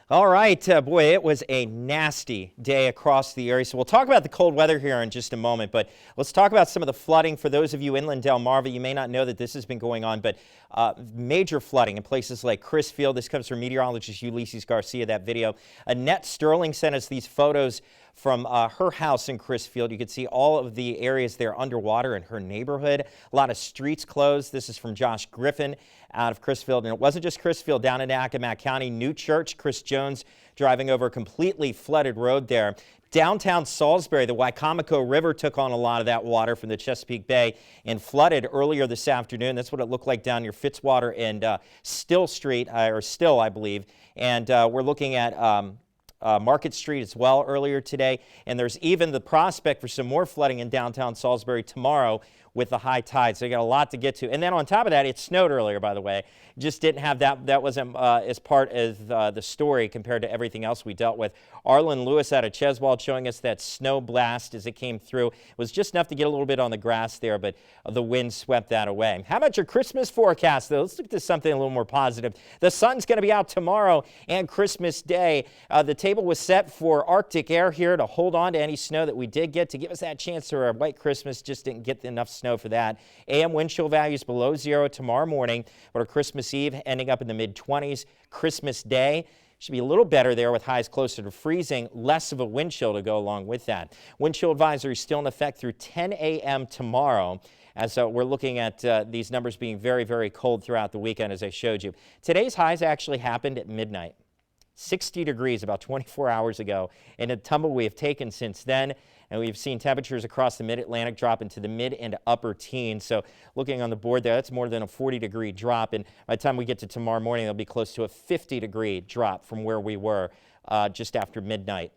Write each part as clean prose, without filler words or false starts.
All right, boy, it was a nasty day across the area. So we'll talk about the cold weather here in just a moment, but let's talk about some of the flooding. For those of you inland Delmarva, you may not know that this has been going on, but major flooding in places like Chrisfield. This comes from meteorologist Ulysses Garcia, that video. Annette Sterling sent us these photos from her house in Chrisfield. You can see all of the areas there underwater in her neighborhood. A lot of streets closed. This is from Josh Griffin out of Chrisfield. And it wasn't just Chrisfield, down in Accomack County, New Church, Chris Jones driving over a completely flooded road there. Downtown Salisbury, the Wicomico River took on a lot of that water from the Chesapeake Bay and flooded earlier this afternoon. That's what it looked like down near Fitzwater and Still Street, or Still, I believe. And we're looking at Market Street as well earlier today. And there's even the prospect for some more flooding in downtown Salisbury tomorrow with the high tide. So you got a lot to get to. And then on top of that, it snowed earlier, by the way. Just didn't have that. That wasn't as part of the story compared to everything else we dealt with. Arlen Lewis out of Cheswold showing us that snow blast as it came through. It was just enough to get a little bit on the grass there, but the wind swept that away. How about your Christmas forecast, though? Let's look at something a little more positive. The sun's going to be out tomorrow and Christmas Day. The table was set for Arctic air here to hold on to any snow that we did get to give us that chance for a white Christmas. Just didn't get enough snow for that. AM wind chill values below zero tomorrow morning, but our Christmas Eve ending up in the mid-20s. Christmas Day should be a little better there with highs closer to freezing, less of a wind chill to go along with that. Wind chill advisory still in effect through 10 a.m. tomorrow, as we're looking at these numbers being very, very cold throughout the weekend, as I showed you. Today's highs actually happened at midnight. 60 degrees about 24 hours ago, and a tumble we have taken since then. And we've seen temperatures across the mid-Atlantic drop into the mid and upper teens. So looking on the board there, that's more than a 40-degree drop. And by the time we get to tomorrow morning, it'll be close to a 50-degree drop from where we were just after midnight.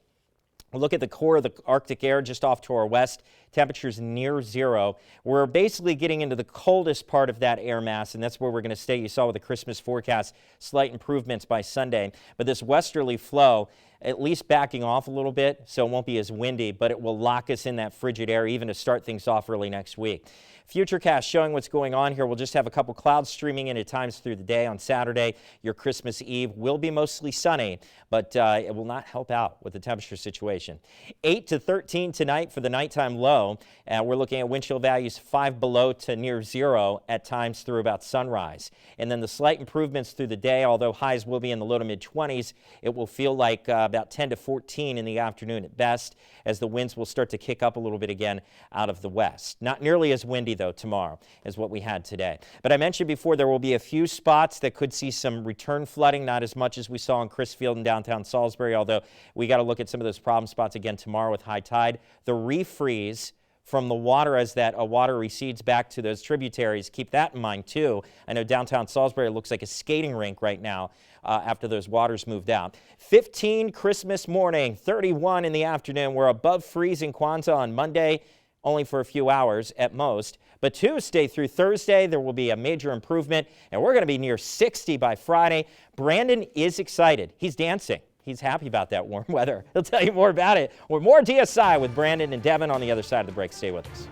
We'll look at the core of the Arctic air just off to our west. Temperatures near zero. We're basically getting into the coldest part of that air mass, and that's where we're going to stay. You saw with the Christmas forecast, slight improvements by Sunday. But this westerly flow, at least backing off a little bit, so it won't be as windy, but it will lock us in that frigid air even to start things off early next week. Futurecast showing what's going on here. We'll just have a couple clouds streaming in at times through the day on Saturday. Your Christmas Eve will be mostly sunny, but it will not help out with the temperature situation. 8 to 13 tonight for the nighttime low. We're looking at wind chill values 5 below to near zero at times through about sunrise. And then the slight improvements through the day, although highs will be in the low to mid-20s, it will feel like about 10 to 14 in the afternoon at best, as the winds will start to kick up a little bit again out of the west. Not nearly as windy, though, tomorrow as what we had today. But I mentioned before there will be a few spots that could see some return flooding, not as much as we saw in Chrisfield and downtown Salisbury, although we got to look at some of those problem spots again tomorrow with high tide. The refreeze from the water as that water recedes back to those tributaries. Keep that in mind, too. I know downtown Salisbury looks like a skating rink right now after those waters moved out. 15 Christmas morning, 31 in the afternoon. We're above freezing Kwanzaa on Monday, only for a few hours at most. But Tuesday through Thursday, there will be a major improvement, and we're going to be near 60 by Friday. Brandon is excited. He's dancing. He's happy about that warm weather. He'll tell you more about it with more DSI with Brandon and Devin on the other side of the break. Stay with us.